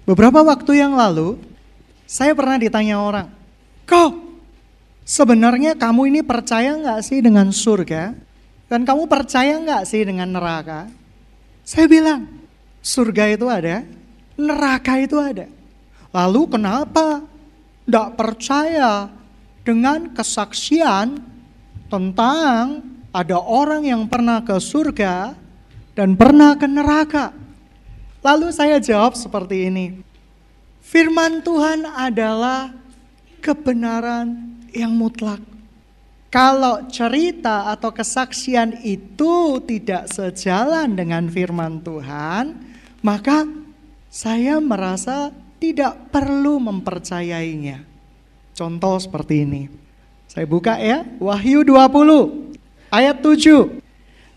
Beberapa waktu yang lalu, saya pernah ditanya orang, "Kok sebenarnya kamu ini percaya nggak sih dengan surga? Dan kamu percaya nggak sih dengan neraka?" Saya bilang, surga itu ada, neraka itu ada. Lalu kenapa nggak percaya dengan kesaksian tentang ada orang yang pernah ke surga dan pernah ke neraka? Lalu saya jawab seperti ini, firman Tuhan adalah kebenaran yang mutlak. Kalau cerita atau kesaksian itu tidak sejalan dengan firman Tuhan, maka saya merasa tidak perlu mempercayainya. Contoh seperti ini. Saya buka ya, Wahyu 20 ayat 7.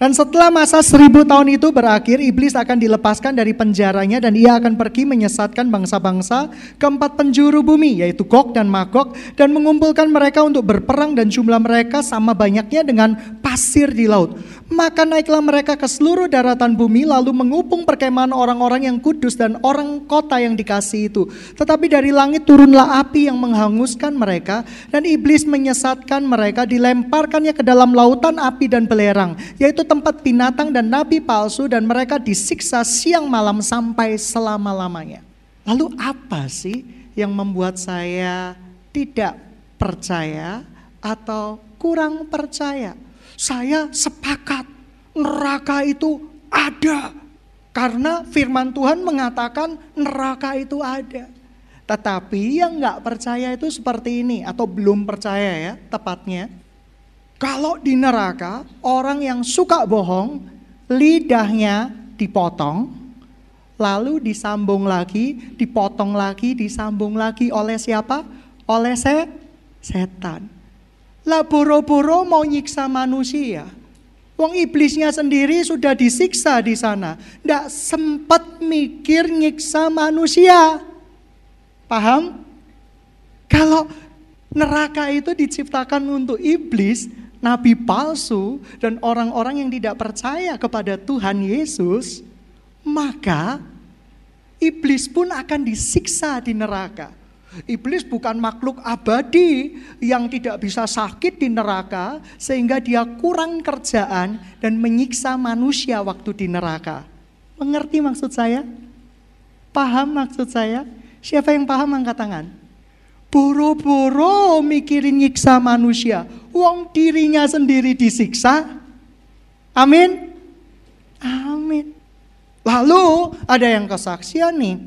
Dan setelah masa 1000 tahun itu berakhir, iblis akan dilepaskan dari penjaranya dan ia akan pergi menyesatkan bangsa-bangsa ke 4 penjuru bumi, yaitu Gog dan Magog, dan mengumpulkan mereka untuk berperang dan jumlah mereka sama banyaknya dengan pasir di laut. Maka naiklah mereka ke seluruh daratan bumi lalu mengupung perkemahan orang-orang yang kudus dan orang kota yang dikasihi itu. Tetapi dari langit turunlah api yang menghanguskan mereka dan iblis menyesatkan mereka, dilemparkannya ke dalam lautan api dan belerang, yaitu tempat binatang dan nabi palsu, dan mereka disiksa siang malam sampai selama-lamanya. Lalu apa sih yang membuat saya tidak percaya atau kurang percaya? Saya sepakat neraka itu ada. Karena firman Tuhan mengatakan neraka itu ada. Tetapi yang gak percaya itu seperti ini, atau belum percaya ya tepatnya. Kalau di neraka, orang yang suka bohong, lidahnya dipotong, lalu disambung lagi, dipotong lagi, disambung lagi oleh siapa? Oleh setan. Lah boro-boro mau nyiksa manusia. Wong iblisnya sendiri sudah disiksa di sana. Nggak sempat mikir nyiksa manusia. Paham? Kalau neraka itu diciptakan untuk iblis, nabi palsu, dan orang-orang yang tidak percaya kepada Tuhan Yesus, maka iblis pun akan disiksa di neraka. Iblis bukan makhluk abadi yang tidak bisa sakit di neraka sehingga dia kurang kerjaan dan menyiksa manusia waktu di neraka. Mengerti maksud saya? Paham maksud saya? Siapa yang paham angkat tangan? Boro-boro mikirin nyiksa manusia, wong dirinya sendiri disiksa. Amin. Amin. Lalu ada yang kesaksian nih,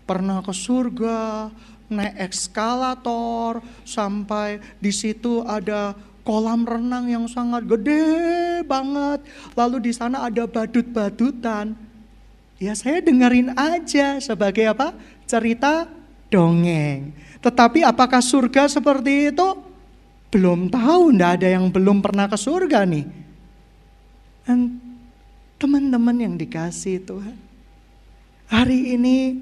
pernah ke surga, naik eskalator sampai di situ ada kolam renang yang sangat gede banget. Lalu di sana ada badut-badutan. Ya saya dengerin aja sebagai apa? Cerita dongeng. Tetapi apakah surga seperti itu? Belum tahu, enggak ada yang belum pernah ke surga nih. Dan teman-teman yang dikasihi Tuhan, hari ini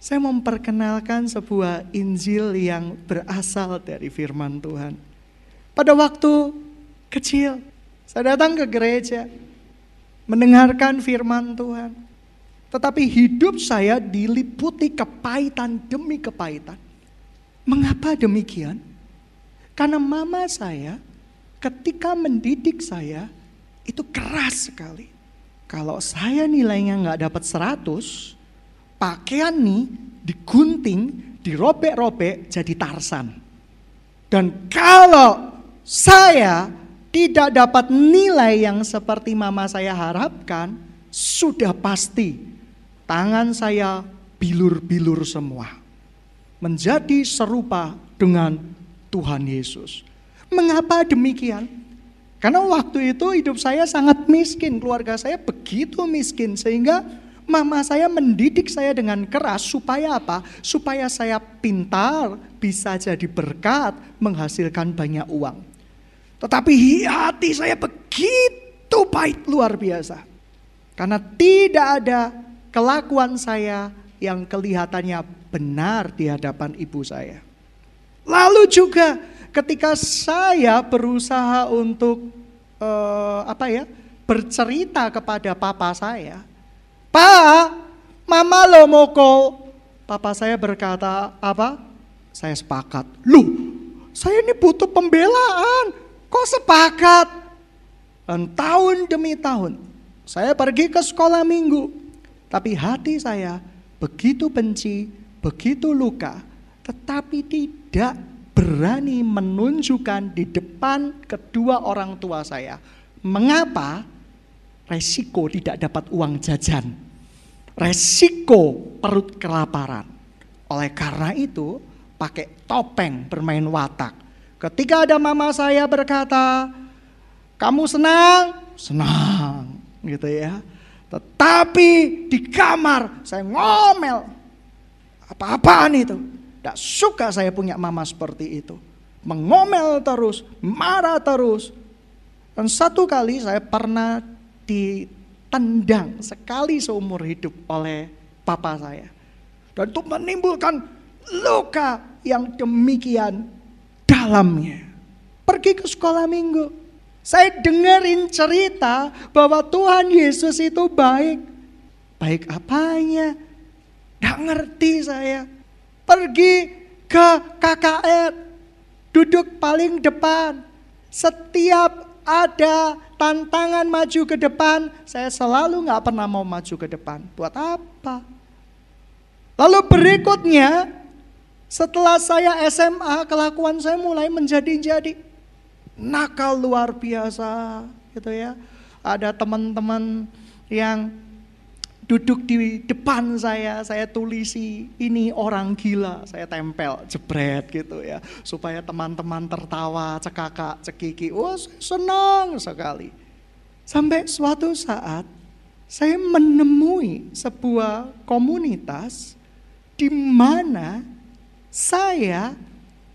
saya memperkenalkan sebuah Injil yang berasal dari firman Tuhan. Pada waktu kecil, saya datang ke gereja, mendengarkan firman Tuhan. Tetapi hidup saya diliputi kepahitan demi kepahitan. Mengapa demikian? Karena mama saya ketika mendidik saya itu keras sekali. Kalau saya nilainya gak dapat 100, pakaian nih digunting, dirobek-robek jadi Tarsan. Dan kalau saya tidak dapat nilai yang seperti mama saya harapkan, sudah pasti tangan saya bilur-bilur semua. Menjadi serupa dengan Tuhan Yesus. Mengapa demikian? Karena waktu itu hidup saya sangat miskin, keluarga saya begitu miskin sehingga mama saya mendidik saya dengan keras supaya apa? Supaya saya pintar, bisa jadi berkat, menghasilkan banyak uang. Tetapi hati saya begitu pahit luar biasa. Karena tidak ada kelakuan saya yang kelihatannya benar di hadapan ibu saya. Lalu juga ketika saya berusaha untuk bercerita kepada papa saya, "Pak, mama lo mokol Papa saya berkata, apa? Saya sepakat. Loh, saya ini butuh pembelaan. Kok sepakat? Dan tahun demi tahun, saya pergi ke sekolah minggu. Tapi hati saya begitu benci, begitu luka. Tetapi tidak berani menunjukkan di depan kedua orang tua saya. Mengapa? Resiko tidak dapat uang jajan. Resiko perut kelaparan. Oleh karena itu, pakai topeng bermain watak. Ketika ada mama saya berkata, kamu senang? Senang, gitu ya. Tetapi di kamar saya ngomel. Apa-apaan itu? Tidak suka saya punya mama seperti itu. Mengomel terus, marah terus. Dan satu kali saya pernah ditendang sekali seumur hidup oleh papa saya. Dan itu menimbulkan luka yang demikian dalamnya. Pergi ke sekolah minggu. Saya dengerin cerita bahwa Tuhan Yesus itu baik. Baik apanya? Gak ngerti saya. Pergi ke KKR. Duduk paling depan. Setiap ada tantangan maju ke depan, saya selalu gak pernah mau maju ke depan. Buat apa? Lalu berikutnya, setelah saya SMA, kelakuan saya mulai menjadi nakal luar biasa, gitu ya. Ada teman-teman yang duduk di depan saya tulisi ini orang gila, saya tempel, jebret gitu ya. Supaya teman-teman tertawa, cekakak, cekiki, wah senang sekali. Sampai suatu saat saya menemui sebuah komunitas di mana saya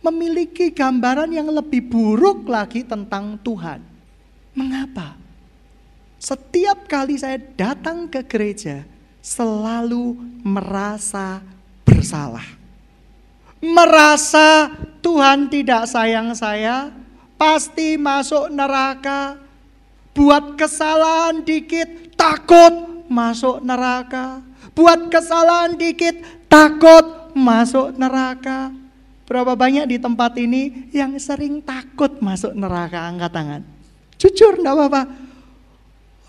memiliki gambaran yang lebih buruk lagi tentang Tuhan. Mengapa? Setiap kali saya datang ke gereja, selalu merasa bersalah. Merasa Tuhan tidak sayang saya, pasti masuk neraka. Buat kesalahan dikit, takut masuk neraka. Buat kesalahan dikit, takut masuk neraka. Berapa banyak di tempat ini yang sering takut masuk neraka? Angkat tangan. Jujur, enggak apa-apa.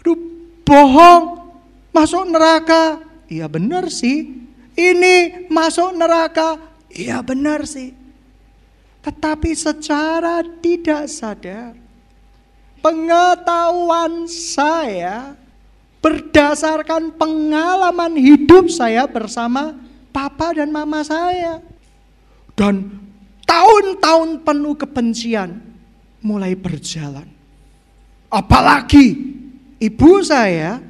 Aduh, bohong, masuk neraka. Iya benar sih. Ini masuk neraka. Iya benar sih. Tetapi secara tidak sadar, pengetahuan saya berdasarkan pengalaman hidup saya bersama papa dan mama saya. Dan tahun-tahun penuh kebencian mulai berjalan. Apalagi ibu saya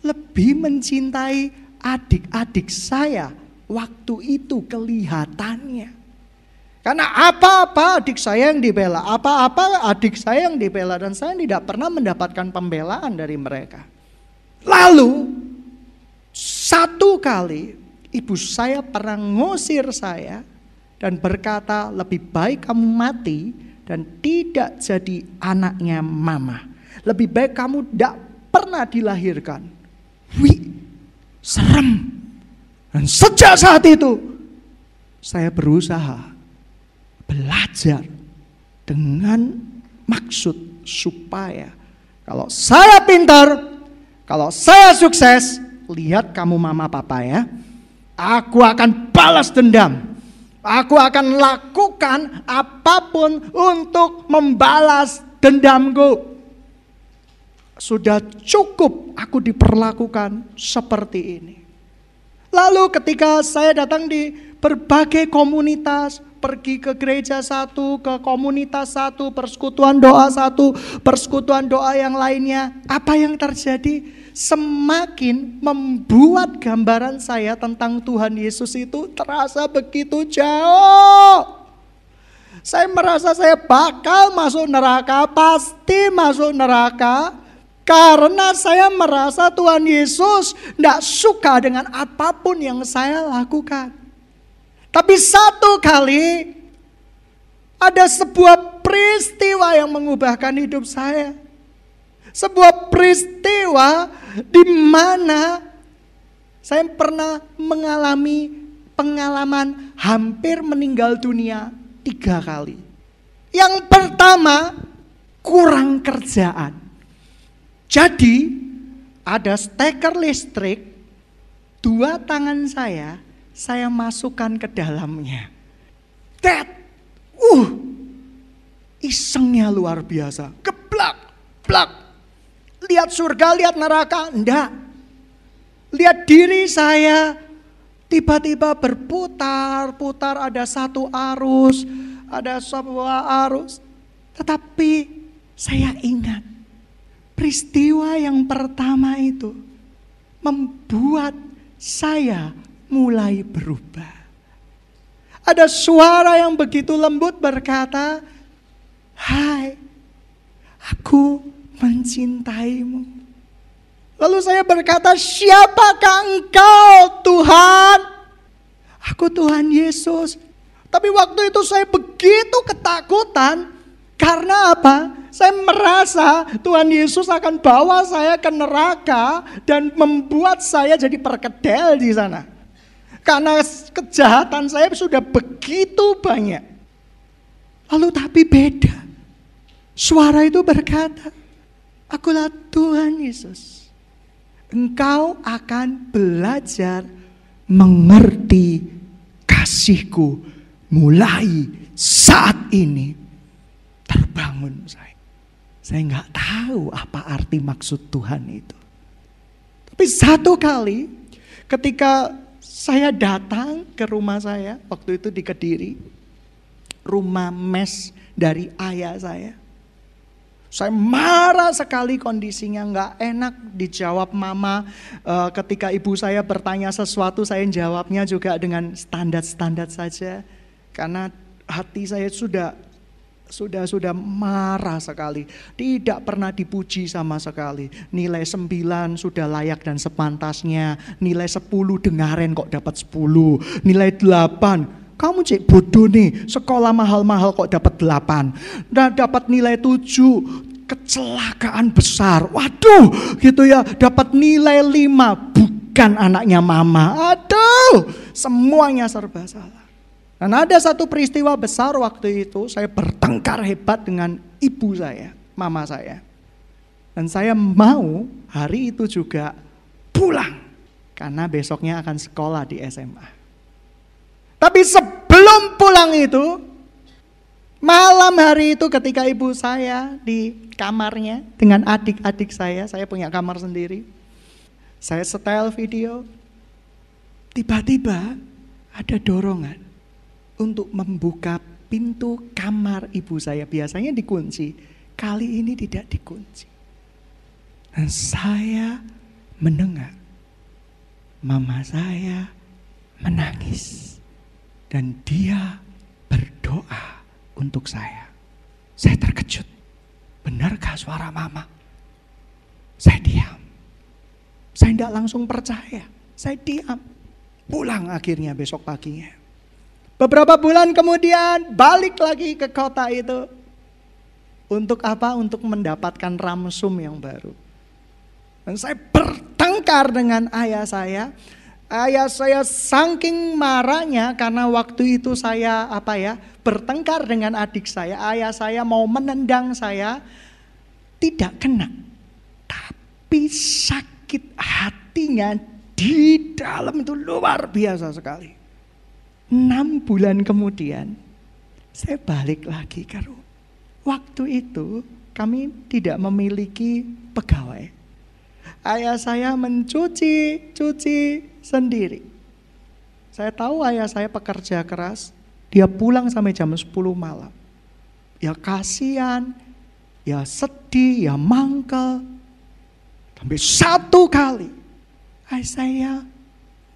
lebih mencintai adik-adik saya waktu itu kelihatannya. Karena apa-apa adik saya yang dibela, apa-apa adik saya yang dibela, dan saya tidak pernah mendapatkan pembelaan dari mereka. Lalu satu kali ibu saya pernah ngusir saya dan berkata, lebih baik kamu mati dan tidak jadi anaknya mama. Lebih baik kamu tidak pernah dilahirkan. Wih, serem. Dan sejak saat itu saya berusaha belajar dengan maksud supaya kalau saya pintar, kalau saya sukses, lihat kamu mama papa ya, aku akan balas dendam. Aku akan lakukan apapun untuk membalas dendamku. Sudah cukup aku diperlakukan seperti ini. Lalu ketika saya datang di berbagai komunitas, pergi ke gereja satu, ke komunitas satu, persekutuan doa satu, persekutuan doa yang lainnya, apa yang terjadi? Semakin membuat gambaran saya tentang Tuhan Yesus itu terasa begitu jauh. Saya merasa saya bakal masuk neraka, pasti masuk neraka. Karena saya merasa Tuhan Yesus tidak suka dengan apapun yang saya lakukan. Tapi satu kali ada sebuah peristiwa yang mengubahkan hidup saya. Sebuah peristiwa di mana saya pernah mengalami pengalaman hampir meninggal dunia 3 kali. Yang pertama, kurang kerjaan. Jadi ada steker listrik, 2 tangan saya masukkan ke dalamnya. Isengnya luar biasa. Geblak, blak. Lihat surga, lihat neraka, enggak. Lihat diri saya tiba-tiba berputar-putar, ada satu arus, ada sebuah arus. Tetapi saya ingat peristiwa yang pertama itu membuat saya mulai berubah. Ada suara yang begitu lembut berkata, "Hai, aku mencintaimu." Lalu saya berkata, "Siapakah engkau, Tuhan?" "Aku Tuhan Yesus." Tapi waktu itu saya begitu ketakutan. Karena apa? Saya merasa Tuhan Yesus akan bawa saya ke neraka dan membuat saya jadi perkedel di sana. Karena kejahatan saya sudah begitu banyak. Lalu tapi beda. Suara itu berkata, "Akulah Tuhan Yesus. Engkau akan belajar mengerti kasihku mulai saat ini." Terbangun saya. Saya nggak tahu apa arti maksud Tuhan itu. Tapi satu kali ketika saya datang ke rumah saya, waktu itu di Kediri, rumah mes dari ayah saya. Saya marah sekali, kondisinya nggak enak, dijawab mama. Ketika ibu saya bertanya sesuatu, saya jawabnya juga dengan standar-standar saja. Karena hati saya sudah marah sekali. Tidak pernah dipuji sama sekali. Nilai 9 sudah layak dan sepantasnya. Nilai 10 dengarin kok dapat 10. Nilai 8, kamu cek bodoh nih, sekolah mahal-mahal kok dapat 8. Dan dapat nilai 7, kecelakaan besar. Waduh, gitu ya, dapat nilai 5, bukan anaknya mama. Aduh, semuanya serba salah. Dan ada satu peristiwa besar waktu itu, saya bertengkar hebat dengan ibu saya, mama saya. Dan saya mau hari itu juga pulang, karena besoknya akan sekolah di SMA. Tapi sebelum pulang itu, malam hari itu ketika ibu saya di kamarnya dengan adik-adik saya punya kamar sendiri. Saya setel video, tiba-tiba ada dorongan untuk membuka pintu kamar ibu saya. Biasanya dikunci, kali ini tidak dikunci. Dan saya mendengar mama saya menangis dan dia berdoa untuk saya. Saya terkejut. Benarkah suara mama? Saya diam. Saya tidak langsung percaya. Saya diam. Pulang akhirnya besok paginya. Beberapa bulan kemudian balik lagi ke kota itu. Untuk apa? Untuk mendapatkan ramsum yang baru. Dan saya bertengkar dengan ayah saya. Ayah saya saking marahnya karena waktu itu saya bertengkar dengan adik saya. Ayah saya mau menendang saya, tidak kena. Tapi sakit hatinya di dalam itu luar biasa sekali. 6 bulan kemudian saya balik lagi ke rumah. Waktu itu kami tidak memiliki pegawai. Ayah saya mencuci sendiri. Saya tahu ayah saya pekerja keras. Dia pulang sampai jam 10 malam. Ya kasihan, ya sedih, ya mangkel. Sampai satu kali ayah saya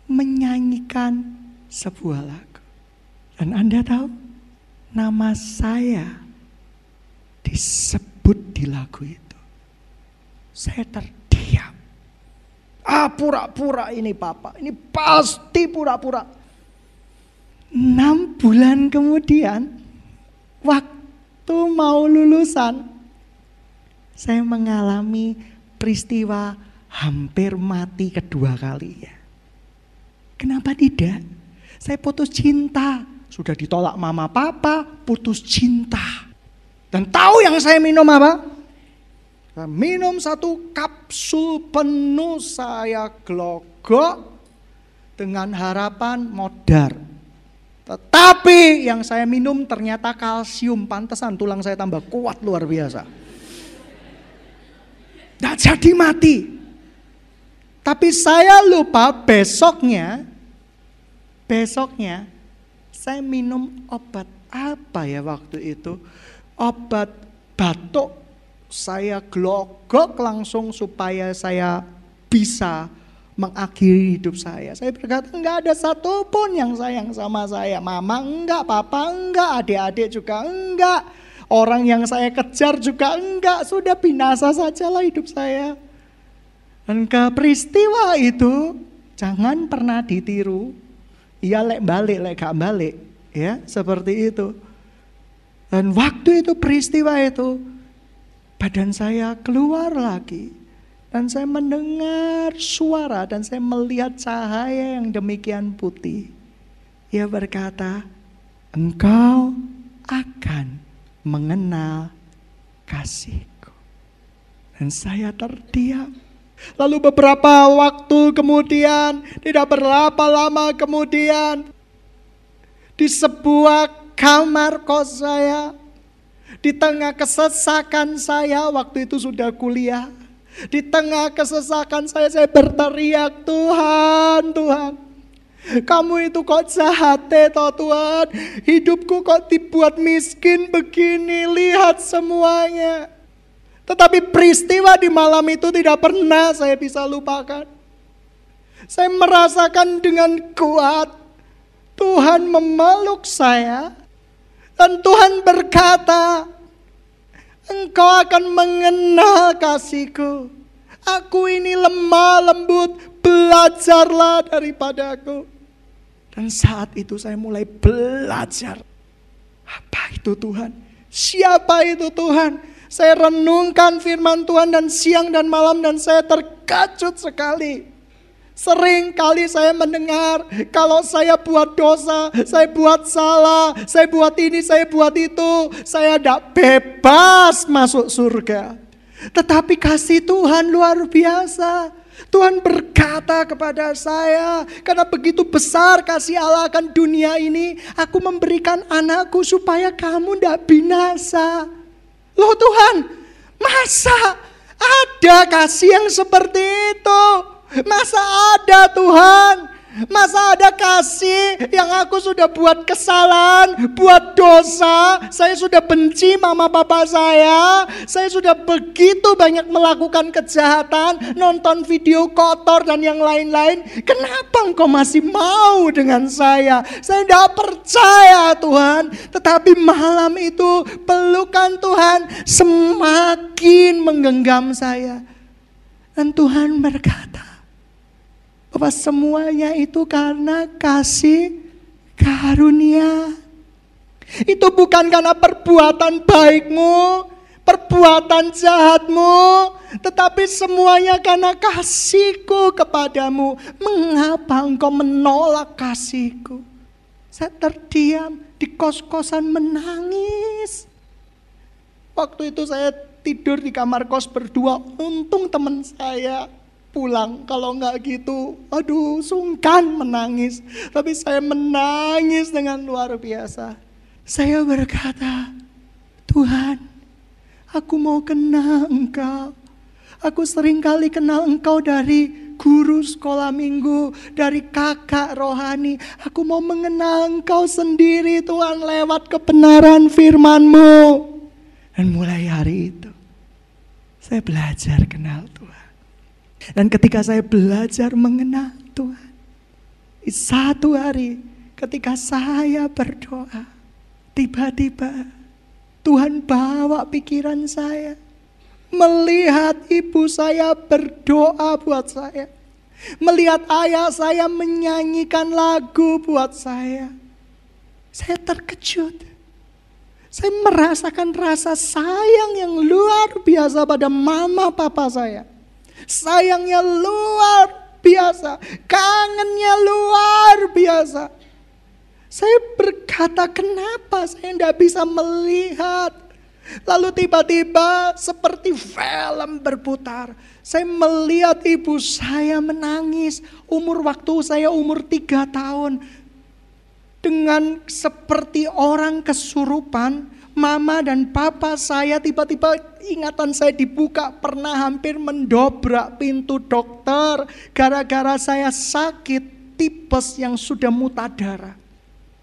menyanyikan sebuah lagu. Dan Anda tahu, nama saya disebut di lagu itu. Saya terdiam. Pura-pura ini papa, ini pasti pura-pura. 6 bulan kemudian, waktu mau lulusan, saya mengalami peristiwa hampir mati kedua kalinya. Kenapa tidak? Saya putus cinta. Sudah ditolak mama papa, putus cinta. Dan tahu yang saya minum apa? Saya minum 1 kapsul penuh, saya glogok dengan harapan modar. Tetapi yang saya minum ternyata kalsium, pantesan tulang saya tambah kuat luar biasa. Nggak jadi mati. Tapi saya lupa besoknya saya minum obat apa ya waktu itu? Obat batuk. Saya glogok langsung supaya saya bisa mengakhiri hidup saya. Saya berkata enggak ada satupun yang sayang sama saya. Mama enggak, papa enggak, adik-adik juga enggak. Orang yang saya kejar juga enggak. Sudah binasa sajalah hidup saya. Dan ke peristiwa itu jangan pernah ditiru. Iya lek balik, lek gak balik. Ya seperti itu. Dan waktu itu peristiwa itu badan saya keluar lagi. Dan saya mendengar suara dan saya melihat cahaya yang demikian putih. Ia berkata, engkau akan mengenal kasihku. Dan saya terdiam. Lalu beberapa waktu kemudian, tidak berapa lama kemudian, di sebuah kamar kos saya, di tengah kesesakan saya, waktu itu sudah kuliah. Di tengah kesesakan saya berteriak, Tuhan, Tuhan. Kamu itu kok jahat toh Tuhan. Hidupku kok dibuat miskin begini, lihat semuanya. Tetapi peristiwa di malam itu tidak pernah saya bisa lupakan. Saya merasakan dengan kuat Tuhan memeluk saya. Dan Tuhan berkata, engkau akan mengenal kasihku. Aku ini lemah lembut, belajarlah daripadaku. Dan saat itu saya mulai belajar. Apa itu Tuhan? Siapa itu Tuhan? Saya renungkan firman Tuhan dan siang dan malam dan saya terkejut sekali. Sering kali saya mendengar kalau saya buat dosa, saya buat salah, saya buat ini, saya buat itu, saya tidak bebas masuk surga. Tetapi kasih Tuhan luar biasa. Tuhan berkata kepada saya, karena begitu besar kasih Allah akan dunia ini, aku memberikan anakku supaya kamu tidak binasa. Loh Tuhan, masa ada kasih yang seperti itu? Masa ada Tuhan? Masa ada kasih yang aku sudah buat kesalahan, buat dosa, saya sudah benci mama papa saya sudah begitu banyak melakukan kejahatan, nonton video kotor dan yang lain-lain. Kenapa engkau masih mau dengan saya? Saya tidak percaya Tuhan. Tetapi malam itu pelukan Tuhan semakin menggenggam saya. Dan Tuhan berkata, bahwa semuanya itu karena kasih karunia. Itu bukan karena perbuatan baikmu, perbuatan jahatmu, tetapi semuanya karena kasihku kepadamu. Mengapa engkau menolak kasihku? Saya terdiam di kos-kosan menangis. Waktu itu saya tidur di kamar kos berdua. Untung teman saya pulang, kalau enggak gitu, aduh sungkan menangis. Tapi saya menangis dengan luar biasa. Saya berkata, Tuhan, aku mau kenal Engkau. Aku sering kali kenal Engkau dari guru sekolah minggu, dari kakak rohani. Aku mau mengenal Engkau sendiri Tuhan lewat kebenaran firman-Mu. Dan mulai hari itu, saya belajar kenal Tuhan. Dan ketika saya belajar mengenal Tuhan, di satu hari ketika saya berdoa, tiba-tiba Tuhan bawa pikiran saya melihat ibu saya berdoa buat saya, melihat ayah saya menyanyikan lagu buat saya. Saya terkejut. Saya merasakan rasa sayang yang luar biasa pada mama papa saya. Sayangnya luar biasa, kangennya luar biasa. Saya berkata, kenapa saya tidak bisa melihat? Lalu tiba-tiba seperti film berputar. Saya melihat ibu saya menangis. Waktu saya umur 3 tahun. Dengan seperti orang kesurupan, mama dan papa saya tiba-tiba ingatan saya dibuka. Pernah hampir mendobrak pintu dokter. Gara-gara saya sakit tipes yang sudah muta darah.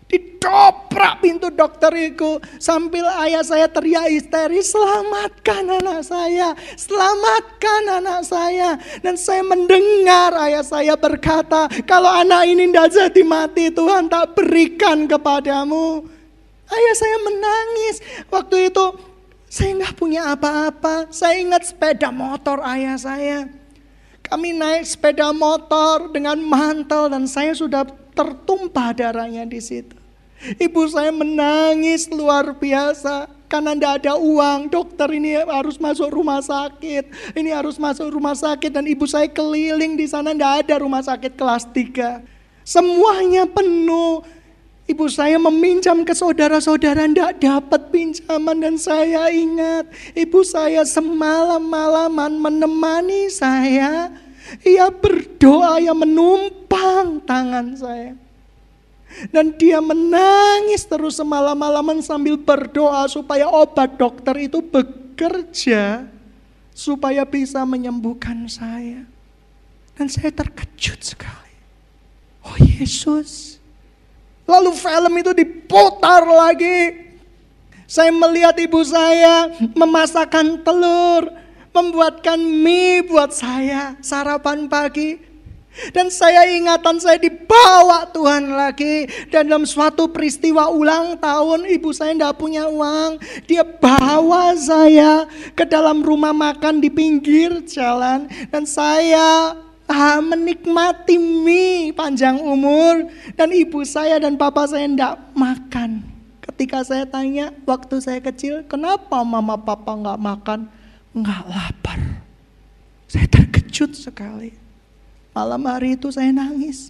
Didobrak pintu dokter itu sambil ayah saya teriak histeris, selamatkan anak saya, selamatkan anak saya. Dan saya mendengar ayah saya berkata, kalau anak ini tidak jadi mati, Tuhan tak berikan kepadamu. Ayah saya menangis. Waktu itu saya nggak punya apa-apa. Saya ingat sepeda motor ayah saya. Kami naik sepeda motor dengan mantel dan saya sudah tertumpah darahnya di situ. Ibu saya menangis luar biasa karena tidak ada uang. Dokter ini harus masuk rumah sakit. Ini harus masuk rumah sakit dan ibu saya keliling di sana, tidak ada rumah sakit kelas 3. Semuanya penuh. Ibu saya meminjam ke saudara-saudara, tidak dapat pinjaman. Dan saya ingat ibu saya semalam-malaman menemani saya. Ia berdoa, ia menumpang tangan saya. Dan dia menangis terus semalam-malaman sambil berdoa supaya obat dokter itu bekerja. Supaya bisa menyembuhkan saya. Dan saya terkejut sekali. Oh Yesus. Lalu film itu diputar lagi. Saya melihat ibu saya memasakkan telur, membuatkan mie buat saya, sarapan pagi. Dan saya ingatan saya dibawa Tuhan lagi. Dan dalam suatu peristiwa ulang tahun, ibu saya tidak punya uang. Dia bawa saya ke dalam rumah makan di pinggir jalan. Dan saya menikmati mie panjang umur. Dan ibu saya dan papa saya tidak makan. Ketika saya tanya waktu saya kecil, kenapa mama papa nggak makan? Nggak lapar. Saya terkejut sekali. Malam hari itu saya nangis.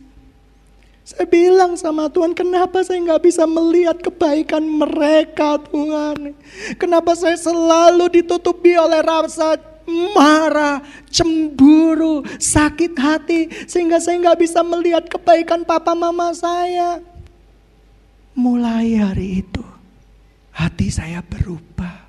Saya bilang sama Tuhan, kenapa saya nggak bisa melihat kebaikan mereka Tuhan? Kenapa saya selalu ditutupi oleh rasa marah, cemburu, sakit hati, sehingga saya nggak bisa melihat kebaikan papa mama saya. Mulai hari itu, hati saya berubah.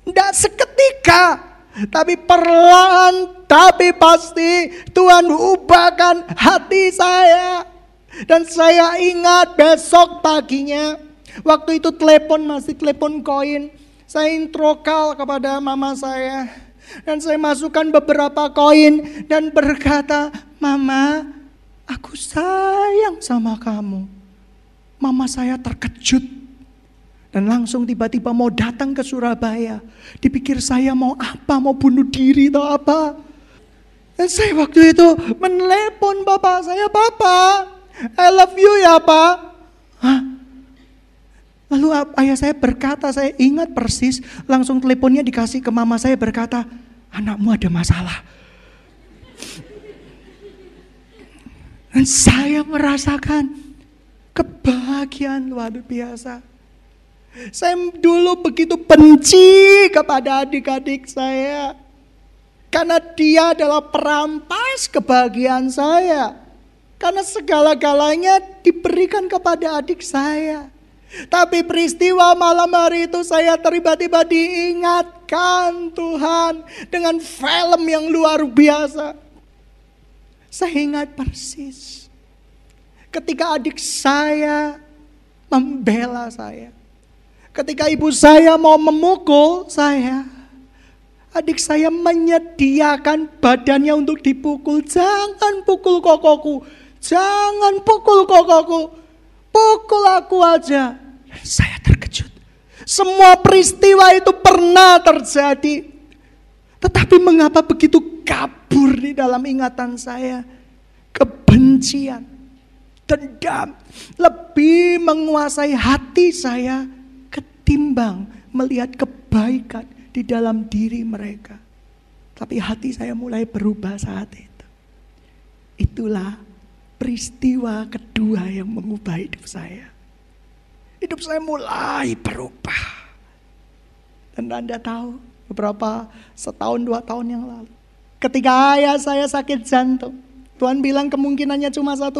Tidak seketika, tapi perlahan, tapi pasti Tuhan ubahkan hati saya. Dan saya ingat besok paginya, waktu itu masih telepon koin. Saya intro call kepada mama saya. Dan saya masukkan beberapa koin dan berkata, Mama, aku sayang sama kamu. Mama saya terkejut. Dan langsung tiba-tiba mau datang ke Surabaya. Dipikir saya mau apa, mau bunuh diri atau apa. Dan saya waktu itu menelepon bapak saya, Papa, I love you ya Pak. Hah? Lalu ayah saya berkata, saya ingat persis, langsung teleponnya dikasih ke mama saya berkata, anakmu ada masalah. Dan saya merasakan kebahagiaan luar biasa. Saya dulu begitu benci kepada adik-adik saya. Karena dia adalah perampas kebahagiaan saya. Karena segala-galanya diberikan kepada adik saya. Tapi peristiwa malam hari itu saya tiba-tiba diingatkan Tuhan dengan film yang luar biasa. Saya ingat persis ketika adik saya membela saya. Ketika ibu saya mau memukul saya, adik saya menyediakan badannya untuk dipukul. Jangan pukul kokoku, jangan pukul kokoku, pukul aku aja. Saya terkejut. Semua peristiwa itu pernah terjadi. Tetapi mengapa begitu kabur di dalam ingatan saya? Kebencian, dendam lebih menguasai hati saya ketimbang melihat kebaikan di dalam diri mereka. Tapi hati saya mulai berubah saat itu. Itulah peristiwa kedua yang mengubah hidup saya. Hidup saya mulai berubah. Dan Anda tahu, beberapa setahun 2 tahun yang lalu, ketika ayah saya sakit jantung, Tuhan bilang kemungkinannya cuma 1%.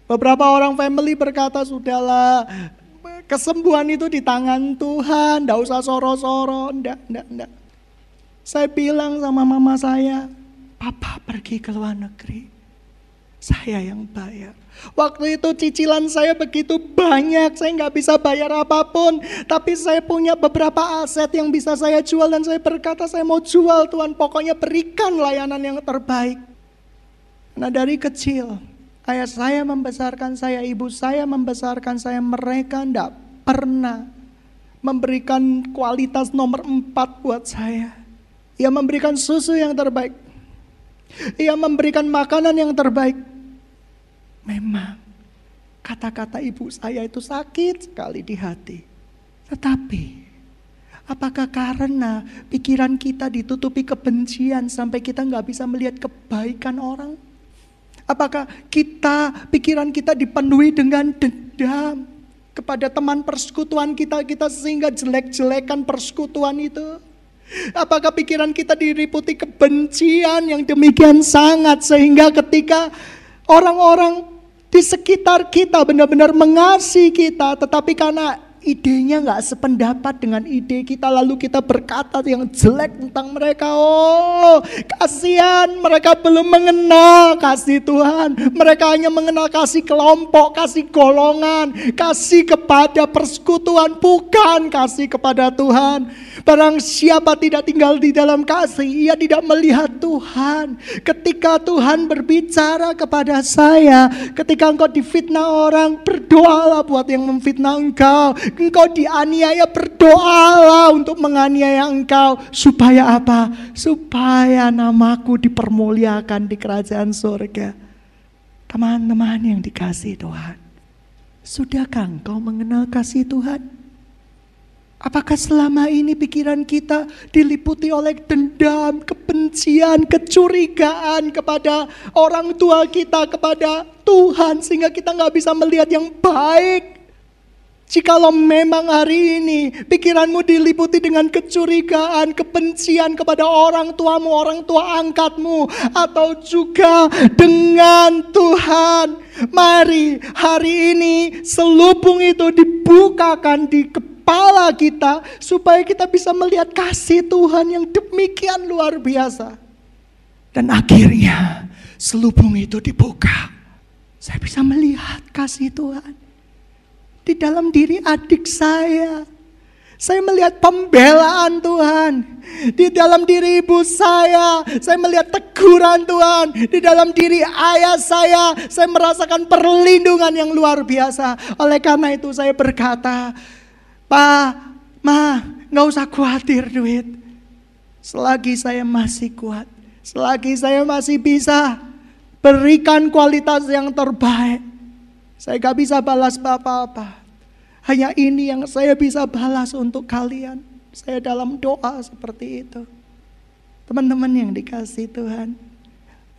Beberapa orang family berkata, sudahlah, kesembuhan itu di tangan Tuhan, enggak usah soro-soro, enggak. Saya bilang sama mama saya, papa pergi ke luar negeri, saya yang bayar. Waktu itu cicilan saya begitu banyak, saya nggak bisa bayar apapun. Tapi saya punya beberapa aset yang bisa saya jual dan saya berkata saya mau jual Tuhan. Pokoknya berikan layanan yang terbaik. Nah dari kecil, ayah saya membesarkan saya, ibu saya membesarkan saya. Mereka nggak pernah memberikan kualitas nomor 4 buat saya. Ia memberikan susu yang terbaik. Ia memberikan makanan yang terbaik. Memang kata-kata ibu saya itu sakit sekali di hati. Tetapi apakah karena pikiran kita ditutupi kebencian sampai kita gak bisa melihat kebaikan orang? Apakah pikiran kita dipenuhi dengan dendam kepada teman persekutuan kita sehingga jelek-jelekan persekutuan itu? Apakah pikiran kita diliputi kebencian yang demikian sangat sehingga ketika orang-orang di sekitar kita benar-benar mengasihi kita, tetapi karena idenya gak sependapat dengan ide kita, lalu kita berkata yang jelek tentang mereka. Oh, kasihan, mereka belum mengenal kasih Tuhan. Mereka hanya mengenal kasih kelompok, kasih golongan, kasih kepada persekutuan, bukan kasih kepada Tuhan. Barang siapa tidak tinggal di dalam kasih, ia tidak melihat Tuhan. Ketika Tuhan berbicara kepada saya, ketika engkau difitnah orang, berdoalah buat yang memfitnah engkau. Engkau dianiaya, berdoalah untuk menganiaya engkau. Supaya apa? Supaya namaku dipermuliakan di kerajaan surga. Teman-teman yang dikasihi Tuhan, sudahkah engkau mengenal kasih Tuhan? Apakah selama ini pikiran kita diliputi oleh dendam, kebencian, kecurigaan kepada orang tua kita, kepada Tuhan, sehingga kita gak bisa melihat yang baik? Jikalau memang hari ini pikiranmu diliputi dengan kecurigaan, kebencian kepada orang tuamu, orang tua angkatmu, atau juga dengan Tuhan, mari hari ini selubung itu dibukakan di kepala kita supaya kita bisa melihat kasih Tuhan yang demikian luar biasa. Dan akhirnya selubung itu dibuka. Saya bisa melihat kasih Tuhan di dalam diri adik saya. Saya melihat pembelaan Tuhan di dalam diri ibu saya melihat teguran Tuhan di dalam diri ayah saya merasakan perlindungan yang luar biasa. Oleh karena itu saya berkata, Pa, Ma, gak usah khawatir duit. Selagi saya masih kuat, selagi saya masih bisa berikan kualitas yang terbaik, saya gak bisa balas apa-apa. Hanya ini yang saya bisa balas untuk kalian. Saya dalam doa seperti itu. Teman-teman yang dikasihi Tuhan,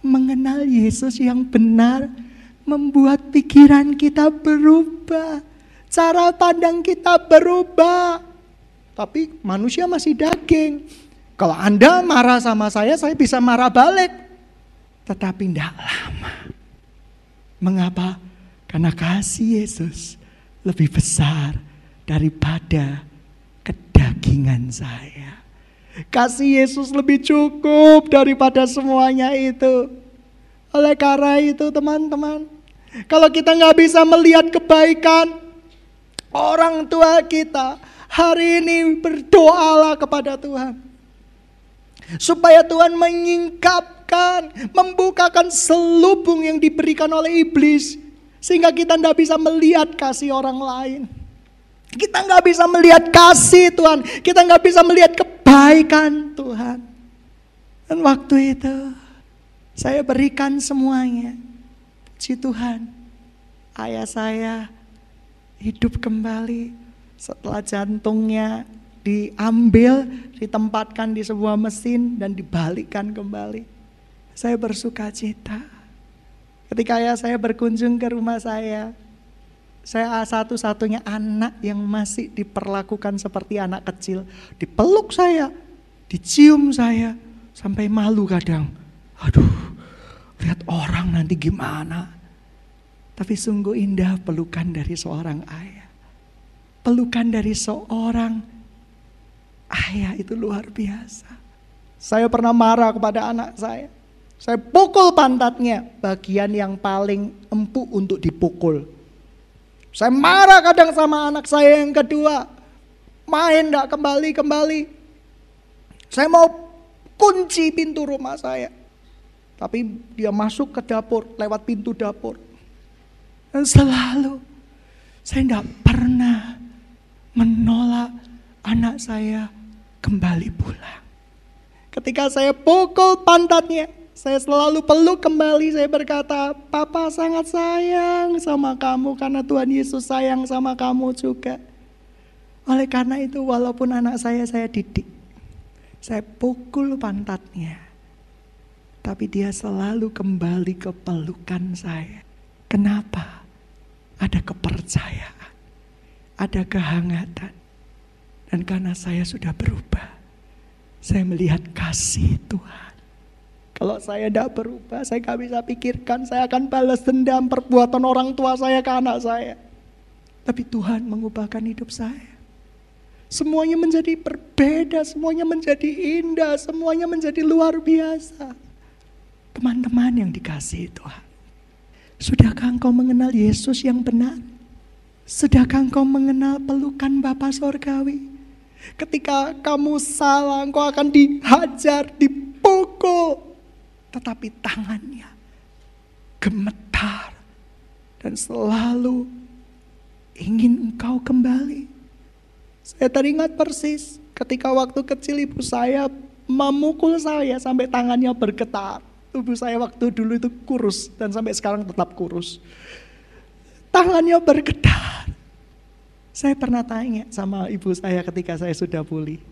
mengenal Yesus yang benar membuat pikiran kita berubah. Cara pandang kita berubah. Tapi manusia masih daging. Kalau Anda marah sama saya bisa marah balik. Tetapi tidak lama. Mengapa? Karena kasih Yesus lebih besar daripada kedagingan saya. Kasih Yesus lebih cukup daripada semuanya itu. Oleh karena itu teman-teman, kalau kita gak bisa melihat kebaikan orang tua kita, hari ini berdoalah kepada Tuhan. Supaya Tuhan menyingkapkan, membukakan selubung yang diberikan oleh iblis. Sehingga kita tidak bisa melihat kasih orang lain. Kita nggak bisa melihat kasih Tuhan. Kita nggak bisa melihat kebaikan Tuhan. Dan waktu itu saya berikan semuanya. Puji Tuhan, ayah saya hidup kembali setelah jantungnya diambil, ditempatkan di sebuah mesin dan dibalikkan kembali. Saya bersuka cita. Ketika ayah saya berkunjung ke rumah saya satu-satunya anak yang masih diperlakukan seperti anak kecil. Dipeluk saya, dicium saya, sampai malu kadang. Aduh, lihat orang nanti gimana. Tapi sungguh indah pelukan dari seorang ayah. Pelukan dari seorang ayah itu luar biasa. Saya pernah marah kepada anak saya. Saya pukul pantatnya, bagian yang paling empuk untuk dipukul. Saya marah kadang sama anak saya yang kedua. Main gak kembali-kembali. Saya mau kunci pintu rumah saya. Tapi dia masuk ke dapur, lewat pintu dapur. Dan selalu saya gak pernah menolak anak saya kembali pulang. Ketika saya pukul pantatnya, saya selalu peluk kembali, saya berkata, Papa sangat sayang sama kamu karena Tuhan Yesus sayang sama kamu juga. Oleh karena itu walaupun anak saya didik, saya pukul pantatnya, tapi dia selalu kembali ke pelukan saya. Kenapa? Ada kepercayaan, ada kehangatan. Dan karena saya sudah berubah, saya melihat kasih Tuhan. Kalau saya tidak berubah, saya gak bisa pikirkan saya akan balas dendam perbuatan orang tua saya ke anak saya. Tapi Tuhan mengubahkan hidup saya. Semuanya menjadi berbeda, semuanya menjadi indah, semuanya menjadi luar biasa. Teman-teman yang dikasihi Tuhan, sudahkah engkau mengenal Yesus yang benar? Sudahkah engkau mengenal pelukan Bapa Sorgawi? Ketika kamu salah, engkau akan dihajar, dipukul. Tetapi tangannya gemetar dan selalu ingin engkau kembali. Saya teringat persis ketika waktu kecil ibu saya memukul saya sampai tangannya bergetar. Ibu saya waktu dulu itu kurus dan sampai sekarang tetap kurus. Tangannya bergetar. Saya pernah tanya sama ibu saya ketika saya sudah pulih.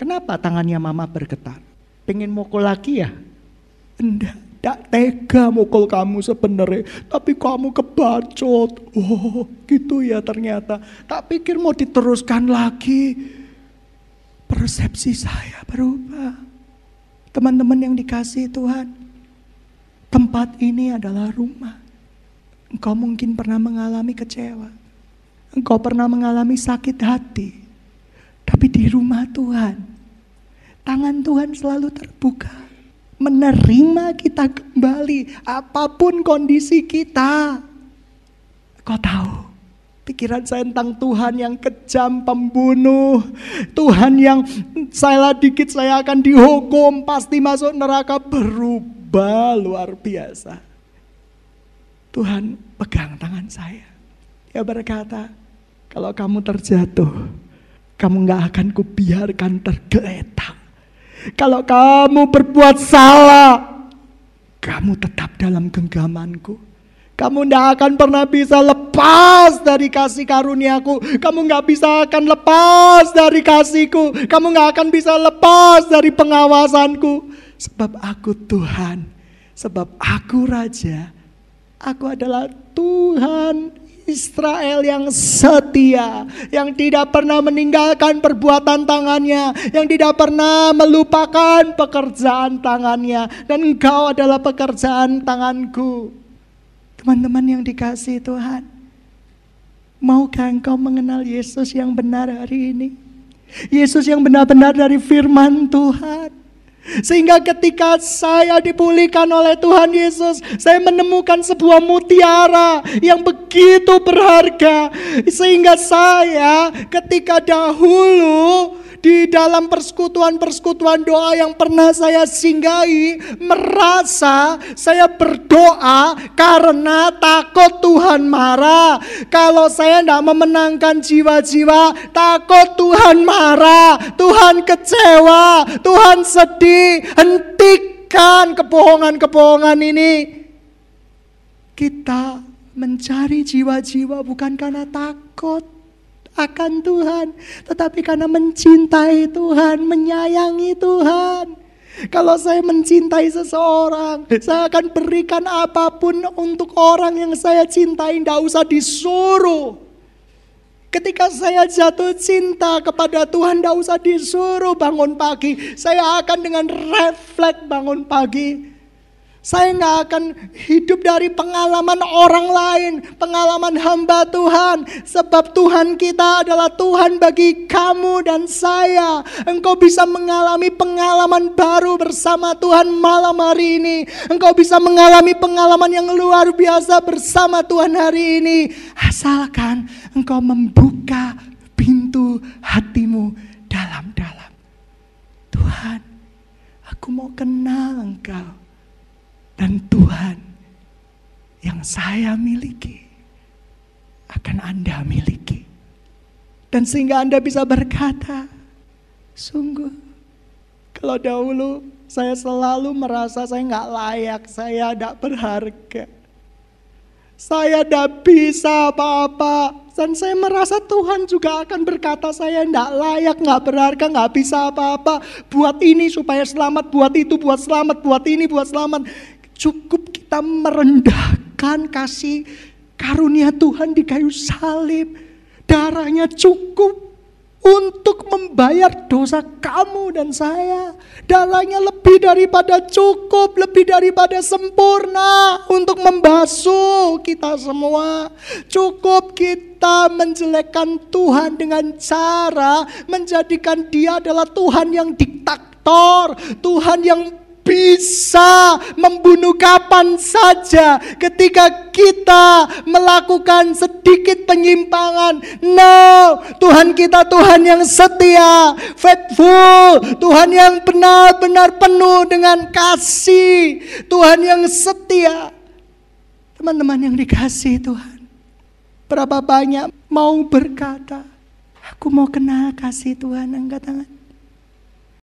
Kenapa tangannya mama bergetar? Pengen mukul lagi ya? Enggak tega mukul kamu sebenarnya, tapi kamu kebacot. Oh gitu ya ternyata. Tak pikir mau diteruskan lagi. Persepsi saya berubah. Teman-teman yang dikasihi Tuhan, tempat ini adalah rumah. Engkau mungkin pernah mengalami kecewa. Engkau pernah mengalami sakit hati. Tapi di rumah Tuhan, tangan Tuhan selalu terbuka. Menerima kita kembali apapun kondisi kita. Kau tahu pikiran saya tentang Tuhan yang kejam, pembunuh, Tuhan yang salah dikit saya akan dihukum, pasti masuk neraka, berubah luar biasa. Tuhan pegang tangan saya. Dia berkata, kalau kamu terjatuh, kamu gak akan kubiarkan tergeletak. Kalau kamu berbuat salah, kamu tetap dalam genggamanku. Kamu tidak akan pernah bisa lepas dari kasih karuniaku. Kamu gak bisa akan lepas dari kasihku. Kamu gak akan bisa lepas dari pengawasanku. Sebab aku Tuhan, sebab aku Raja. Aku adalah Tuhan Israel yang setia, yang tidak pernah meninggalkan perbuatan tangannya, yang tidak pernah melupakan pekerjaan tangannya, dan engkau adalah pekerjaan tanganku. Teman-teman yang dikasihi Tuhan, maukah engkau mengenal Yesus yang benar hari ini? Yesus yang benar-benar dari firman Tuhan. Sehingga ketika saya dipulihkan oleh Tuhan Yesus, saya menemukan sebuah mutiara yang begitu berharga. Sehingga saya ketika dahulu di dalam persekutuan-persekutuan doa yang pernah saya singgahi, merasa saya berdoa karena takut Tuhan marah. Kalau saya tidak memenangkan jiwa-jiwa, takut Tuhan marah, Tuhan kecewa, Tuhan sedih. Hentikan kebohongan-kebohongan ini. Kita mencari jiwa-jiwa bukan karena takut akan Tuhan, tetapi karena mencintai Tuhan, menyayangi Tuhan. Kalau saya mencintai seseorang, saya akan berikan apapun untuk orang yang saya cintai, tidak usah disuruh. Ketika saya jatuh cinta kepada Tuhan, tidak usah disuruh bangun pagi. Saya akan dengan refleks bangun pagi. Saya nggak akan hidup dari pengalaman orang lain, pengalaman hamba Tuhan. Sebab Tuhan kita adalah Tuhan bagi kamu dan saya. Engkau bisa mengalami pengalaman baru bersama Tuhan malam hari ini. Engkau bisa mengalami pengalaman yang luar biasa bersama Tuhan hari ini. Asalkan engkau membuka pintu hatimu dalam-dalam. Tuhan, aku mau kenal Engkau. Dan Tuhan yang saya miliki akan Anda miliki. Dan sehingga Anda bisa berkata, sungguh kalau dahulu saya selalu merasa saya nggak layak, saya tidak berharga. Saya tidak bisa apa-apa. Dan saya merasa Tuhan juga akan berkata saya tidak layak, nggak berharga, nggak bisa apa-apa. Buat ini supaya selamat, buat itu buat selamat, buat ini buat selamat. Cukup kita merendahkan kasih karunia Tuhan di kayu salib. Darahnya cukup untuk membayar dosa kamu dan saya. Darahnya lebih daripada cukup, lebih daripada sempurna untuk membasuh kita semua. Cukup kita menjelekkan Tuhan dengan cara menjadikan Dia adalah Tuhan yang diktator, Tuhan yang bisa membunuh kapan saja ketika kita melakukan sedikit penyimpangan. No, Tuhan kita Tuhan yang setia, faithful, Tuhan yang benar-benar penuh dengan kasih, Tuhan yang setia. Teman-teman yang dikasihi Tuhan, berapa banyak mau berkata, aku mau kenal kasih Tuhan, angkat tangan.